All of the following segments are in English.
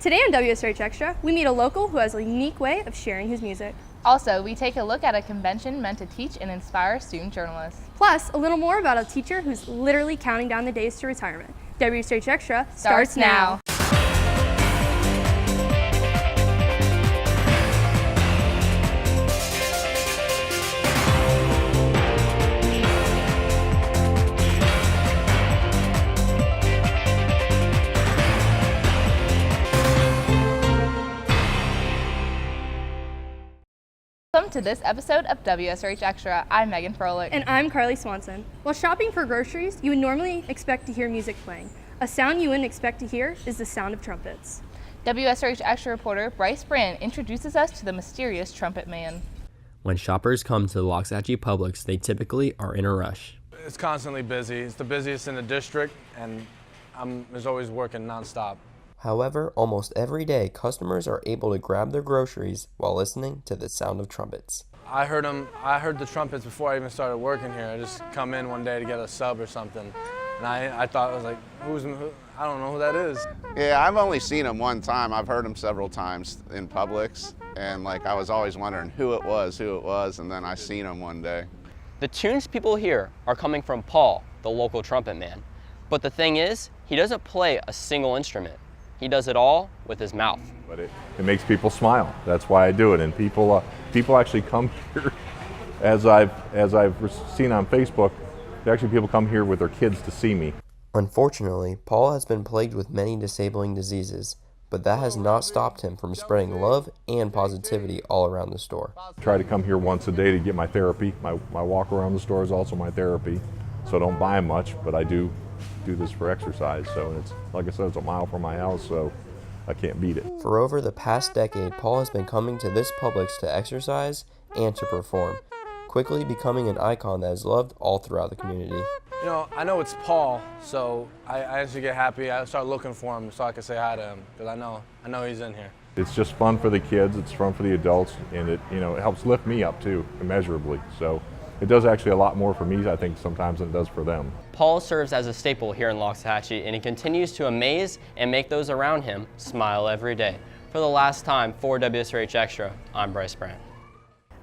Today on WSRH Extra, we meet a local who has a unique way of sharing his music. Also, we take a look at a convention meant to teach and inspire student journalists. Plus, a little more about a teacher who's literally counting down the days to retirement. WSRH Extra starts now. Welcome to this episode of WSRH Extra. I'm Megan Froelich. And I'm Carly Swanson. While shopping for groceries, you would normally expect to hear music playing. A sound you wouldn't expect to hear is the sound of trumpets. WSRH Extra reporter Bryce Brandt introduces us to the mysterious trumpet man. When shoppers come to the Waxahachie Publix, they typically are in a rush. It's constantly busy. It's the busiest in the district, and there's always working nonstop. However, almost every day, customers are able to grab their groceries while listening to the sound of trumpets. I heard the trumpets before I even started working here. I just come in one day to get a sub or something, and I thought, I was like, who? I don't know who that is. Yeah, I've only seen him one time. I've heard him several times in Publix, and I was always wondering who it was, and then I seen him one day. The tunes people hear are coming from Paul, the local trumpet man. But the thing is, he doesn't play a single instrument. He does it all with his mouth. But it makes people smile. That's why I do it. And people actually come here, as I've seen on Facebook, people come here with their kids to see me. Unfortunately, Paul has been plagued with many disabling diseases, but that has not stopped him from spreading love and positivity all around the store. I try to come here once a day to get my therapy. My walk around the store is also my therapy, so I don't buy much, but I do this for exercise. So it's, like I said, it's a mile from my house, so I can't beat it. For over the past decade, Paul has been coming to this Publix to exercise and to perform, quickly becoming an icon that is loved all throughout the community. You know, I know it's Paul, so I actually get happy. I start looking for him so I can say hi to him, because I know he's in here. It's just fun for the kids, it's fun for the adults, and it helps lift me up too, immeasurably. So it does actually a lot more for me, I think, sometimes than it does for them. Paul serves as a staple here in Waxahachie, and he continues to amaze and make those around him smile every day. For the last time, for WSRH Extra, I'm Bryce Brandt.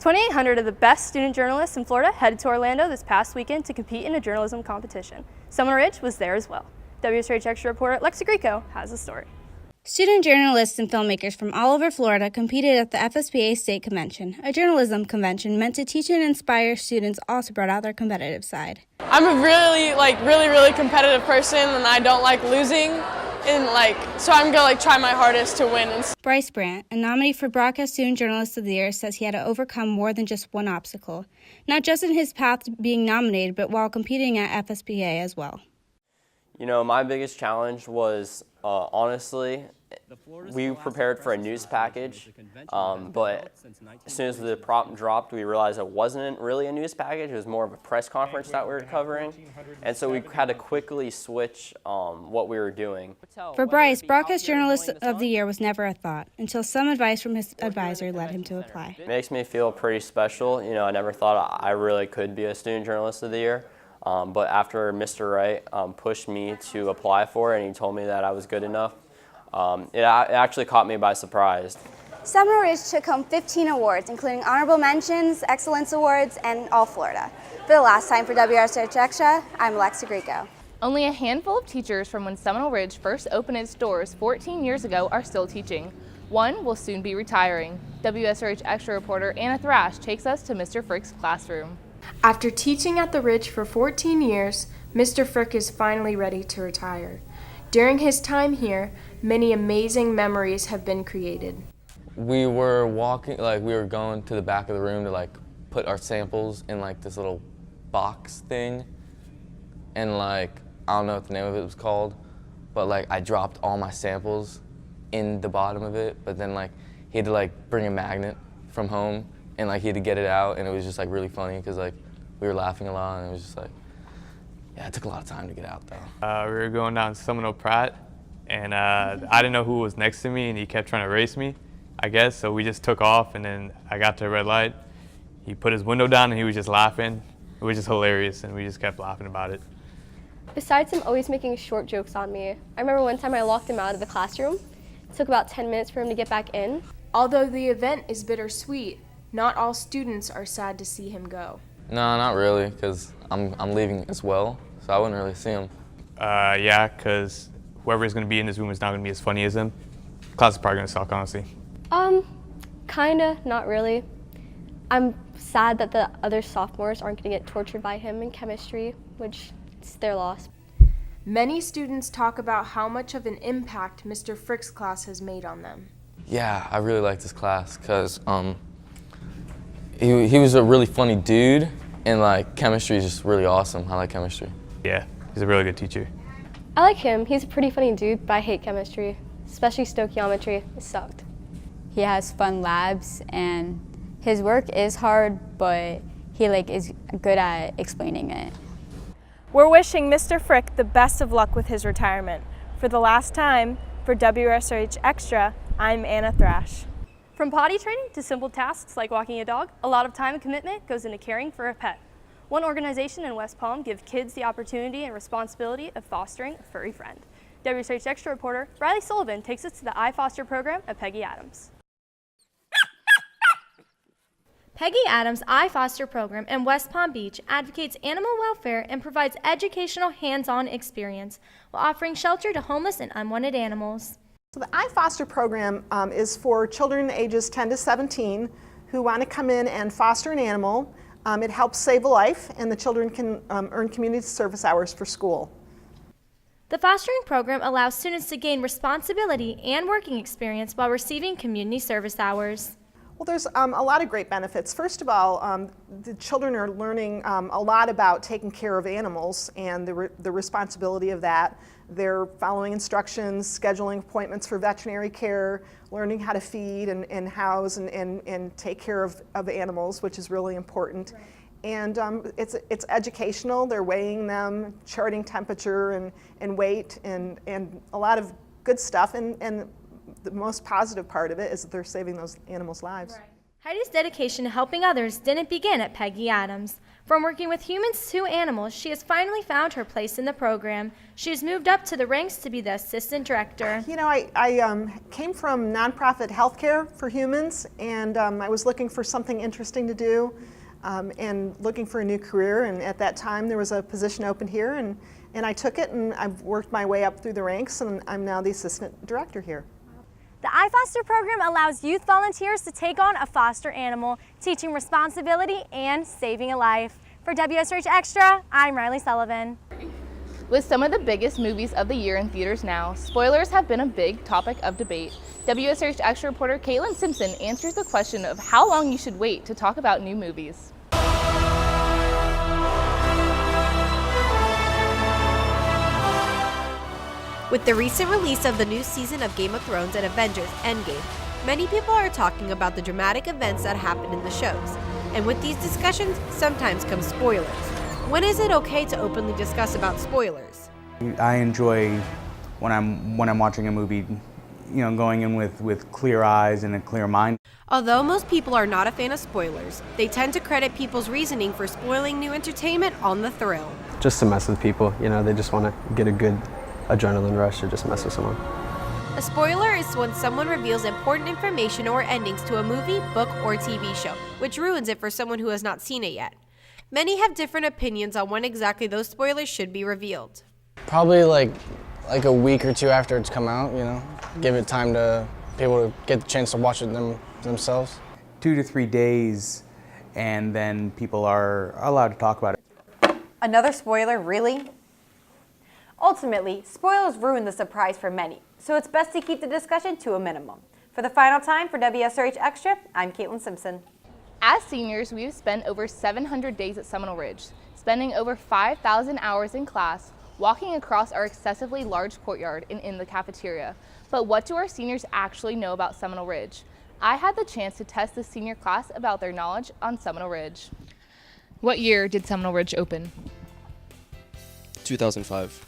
2,800 of the best student journalists in Florida headed to Orlando this past weekend to compete in a journalism competition. Seminole Ridge was there as well. WSRH Extra reporter Lexa Greco has the story. Student journalists and filmmakers from all over Florida competed at the FSBA State Convention, a journalism convention meant to teach and inspire students all to bring out their competitive side. I'm a really competitive person, and I don't like losing, and so I'm gonna try my hardest to win. Bryce Brandt, a nominee for Broadcast Student Journalist of the Year, says he had to overcome more than just one obstacle, not just in his path to being nominated, but while competing at FSBA as well. You know, my biggest challenge was, honestly, we prepared for a news package, but as soon as the prop dropped, we realized it wasn't really a news package. It was more of a press conference that we were covering, and so we had to quickly switch what we were doing. For Bryce, Broadcast Journalist of the Year was never a thought, until some advice from his advisor led him to apply. It makes me feel pretty special. You know, I never thought I really could be a Student Journalist of the Year. But after Mr. Wright pushed me to apply for it, and he told me that I was good enough, it actually caught me by surprise. Seminole Ridge took home 15 awards, including honorable mentions, excellence awards, and all Florida. For the last time for WSRH Extra, I'm Lexa Greco. Only a handful of teachers from when Seminole Ridge first opened its doors 14 years ago are still teaching. One will soon be retiring. WSRH Extra reporter Anna Thrash takes us to Mr. Frick's classroom. After teaching at the Ridge for 14 years, Mr. Frick is finally ready to retire. During his time here, many amazing memories have been created. We were walking, we were going to the back of the room to put our samples in this little box thing. And I don't know what the name of it was called, but I dropped all my samples in the bottom of it, but then he had to bring a magnet from home, and he had to get it out, and it was just really funny because we were laughing a lot, and it was just yeah, it took a lot of time to get out though. We were going down Seminole Pratt, and I didn't know who was next to me, and he kept trying to race me, I guess, so we just took off, and then I got to a red light. He put his window down, and he was just laughing. It was just hilarious, and we just kept laughing about it. Besides him always making short jokes on me, I remember one time I locked him out of the classroom Took about 10 minutes for him to get back in. Although the event is bittersweet, not all students are sad to see him go. No, not really, because I'm leaving as well, so I wouldn't really see him. Yeah, because whoever is going to be in this room is not going to be as funny as him. Class is probably going to suck, honestly. Kinda, not really. I'm sad that the other sophomores aren't going to get tortured by him in chemistry, which is their loss. Many students talk about how much of an impact Mr. Frick's class has made on them. Yeah, I really like this class because he was a really funny dude, and like chemistry is just really awesome. I like chemistry. Yeah, he's a really good teacher. I like him. He's a pretty funny dude, but I hate chemistry, especially stoichiometry. It sucked. He has fun labs, and his work is hard, but he is good at explaining it. We're wishing Mr. Frick the best of luck with his retirement. For the last time, for WSRH Extra, I'm Anna Thrash. From potty training to simple tasks like walking a dog, a lot of time and commitment goes into caring for a pet. One organization in West Palm gives kids the opportunity and responsibility of fostering a furry friend. WSRH Extra reporter Riley Sullivan takes us to the iFoster program at Peggy Adams. Peggy Adams' iFoster program in West Palm Beach advocates animal welfare and provides educational hands-on experience while offering shelter to homeless and unwanted animals. So the iFoster program is for children ages 10 to 17 who want to come in and foster an animal. It helps save a life, and the children can earn community service hours for school. The fostering program allows students to gain responsibility and working experience while receiving community service hours. Well, there's a lot of great benefits. First of all, the children are learning a lot about taking care of animals and the responsibility of that. They're following instructions, scheduling appointments for veterinary care, learning how to feed and house and take care of animals, which is really important. Right. And it's educational. They're weighing them, charting temperature and weight, and a lot of good stuff. And the most positive part of it is that they're saving those animals' lives. Right. Heidi's dedication to helping others didn't begin at Peggy Adams. From working with humans to animals, she has finally found her place in the program. She has moved up to the ranks to be the assistant director. You know, I came from nonprofit healthcare for humans, and I was looking for something interesting to do and looking for a new career. And at that time, there was a position open here, and I took it, and I've worked my way up through the ranks, and I'm now the assistant director here. The iFoster program allows youth volunteers to take on a foster animal, teaching responsibility and saving a life. For WSRH Extra, I'm Riley Sullivan. With some of the biggest movies of the year in theaters now, spoilers have been a big topic of debate. WSRH Extra reporter Caitlin Simpson answers the question of how long you should wait to talk about new movies. With the recent release of the new season of Game of Thrones and Avengers Endgame, many people are talking about the dramatic events that happened in the shows. And with these discussions, sometimes come spoilers. When is it okay to openly discuss about spoilers? I enjoy when I'm watching a movie, going in with clear eyes and a clear mind. Although most people are not a fan of spoilers, they tend to credit people's reasoning for spoiling new entertainment on the thrill. Just to mess with people, they just want to get a good adrenaline rush or just mess with someone. A spoiler is when someone reveals important information or endings to a movie, book, or TV show, which ruins it for someone who has not seen it yet. Many have different opinions on when exactly those spoilers should be revealed. Probably like a week or two after it's come out, give it time to people to get the chance to watch it themselves. 2 to 3 days, and then people are allowed to talk about it. Another spoiler, really? Ultimately, spoilers ruin the surprise for many, so it's best to keep the discussion to a minimum. For the final time for WSRH Extra, I'm Caitlin Simpson. As seniors, we've spent over 700 days at Seminole Ridge, spending over 5,000 hours in class, walking across our excessively large courtyard and in the cafeteria. But what do our seniors actually know about Seminole Ridge? I had the chance to test the senior class about their knowledge on Seminole Ridge. What year did Seminole Ridge open? 2005.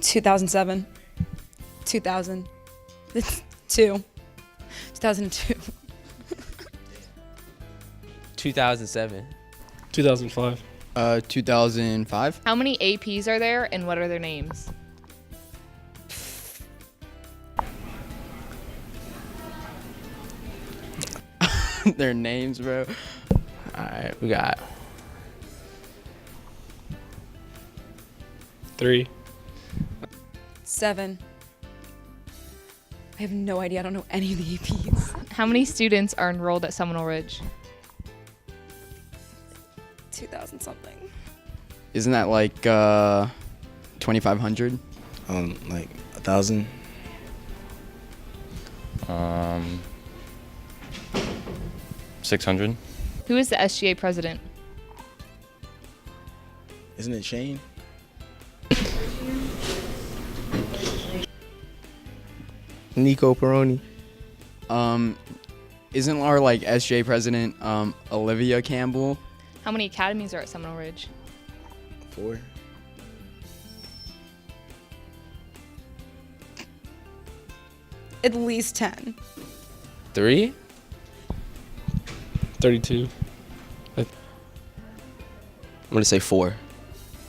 2007. 2000. 2002. 2007. 2005. 2005. How many APs are there and what are their names? their names, bro. All right, we got 3. 7. I have no idea. I don't know any of the APs. How many students are enrolled at Seminole Ridge? 2,000 something. Isn't that like 2,500? Like 1,000. 600. Who is the SGA president? Isn't it Shane? Nico Peroni. Isn't our like SGA president Olivia Campbell? How many academies are at Seminole Ridge? 4. At least 10. 3. 32. I'm gonna say 4.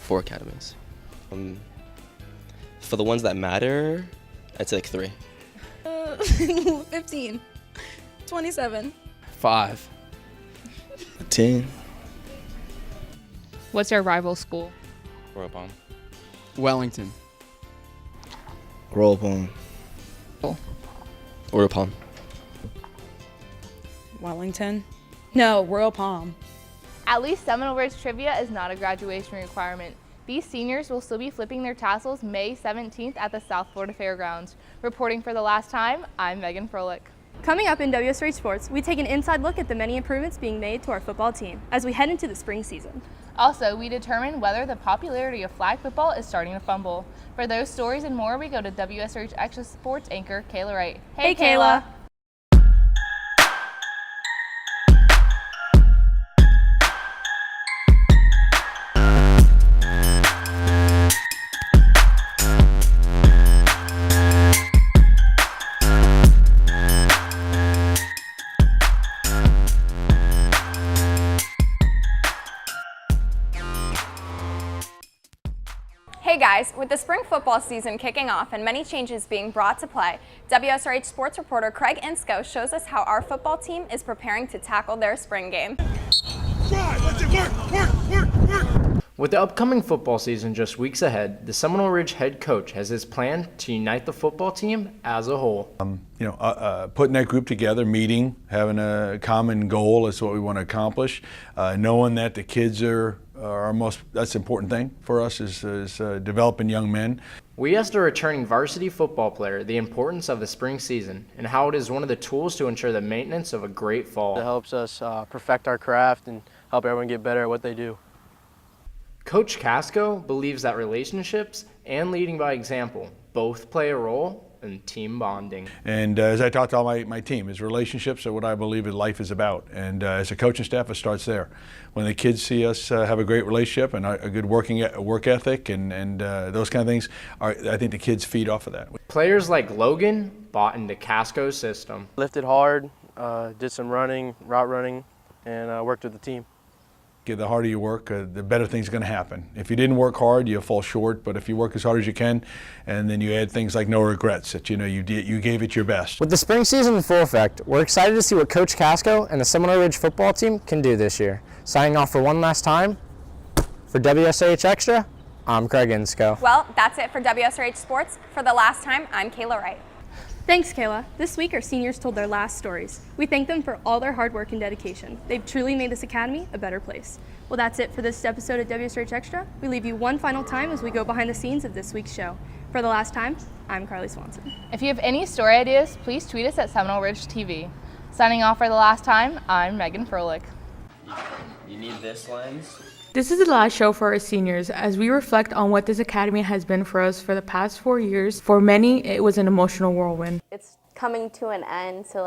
4 academies. For the ones that matter, I'd say like 3. 15. 27. 5. 10. What's our rival school? Royal Palm. Wellington. Royal Palm. Royal Palm. Wellington. No, Royal Palm. At least Seminole Ridge trivia is not a graduation requirement. These seniors will still be flipping their tassels May 17th at the South Florida Fairgrounds. Reporting for the last time, I'm Megan Froelich. Coming up in WSRH Sports, we take an inside look at the many improvements being made to our football team as we head into the spring season. Also, we determine whether the popularity of flag football is starting to fumble. For those stories and more, we go to WSRH Extra Sports anchor Kayla Wright. Hey, Kayla. Hey guys, with the spring football season kicking off and many changes being brought to play, WSRH sports reporter Craig Insco shows us how our football team is preparing to tackle their spring game. With the upcoming football season just weeks ahead, the Seminole Ridge head coach has his plan to unite the football team as a whole. Putting that group together, meeting, having a common goal is what we want to accomplish, knowing that the kids are our that's the important thing for us is developing young men. We asked a returning varsity football player the importance of the spring season and how it is one of the tools to ensure the maintenance of a great fall. It helps us perfect our craft and help everyone get better at what they do. Coach Casco believes that relationships and leading by example both play a role in team bonding. And as I talk to all my team, is relationships are what I believe life is about. And as a coaching staff, it starts there. When the kids see us have a great relationship and a good work ethic and those kind of things, I think the kids feed off of that. Players like Logan bought into Casco's system. Lifted hard, did some running, route running, and worked with the team. The harder you work, the better things are going to happen. If you didn't work hard, you'll fall short. But if you work as hard as you can, and then you add things like no regrets, that you gave it your best. With the spring season in full effect, we're excited to see what Coach Casco and the Seminole Ridge football team can do this year. Signing off for one last time, for WSRH Extra, I'm Craig Insco. Well, that's it for WSRH Sports. For the last time, I'm Kayla Wright. Thanks, Kayla. This week, our seniors told their last stories. We thank them for all their hard work and dedication. They've truly made this academy a better place. Well, that's it for this episode of WSRH Extra. We leave you one final time as we go behind the scenes of this week's show. For the last time, I'm Carly Swanson. If you have any story ideas, please tweet us at SeminoleRidgeTV. Signing off for the last time, I'm Megan Froelich. You need this lens? This is the last show for our seniors as we reflect on what this academy has been for us for the past 4 years. For many, it was an emotional whirlwind. It's coming to an end, so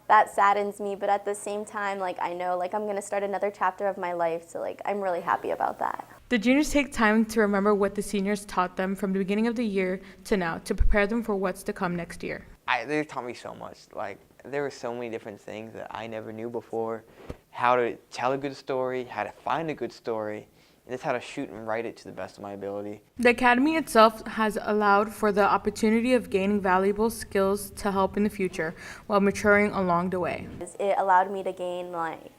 that saddens me, but at the same time, I know I'm going to start another chapter of my life, so I'm really happy about that. The juniors take time to remember what the seniors taught them from the beginning of the year to now to prepare them for what's to come next year. They taught me so much. There were so many different things that I never knew before. How to tell a good story, how to find a good story, and just how to shoot and write it to the best of my ability. The academy itself has allowed for the opportunity of gaining valuable skills to help in the future while maturing along the way. It allowed me to gain like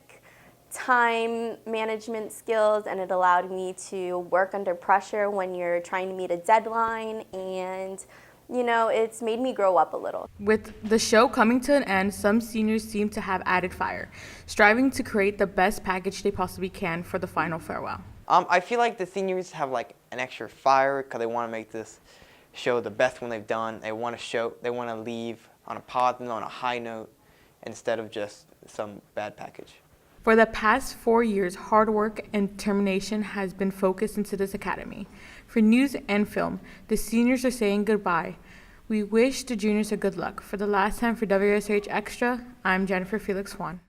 time management skills, and it allowed me to work under pressure when you're trying to meet a deadline, and you know, it's made me grow up a little. With the show coming to an end, some seniors seem to have added fire, striving to create the best package they possibly can for the final farewell. I feel like the seniors have like an extra fire because they want to make this show the best one they've done. They want to leave on a positive, on a high note, instead of just some bad package. For the past 4 years, hard work and determination has been focused into this academy. For news and film, the seniors are saying goodbye. We wish the juniors a good luck. For the last time for WSRH Extra, I'm Jennifer Felix Swan.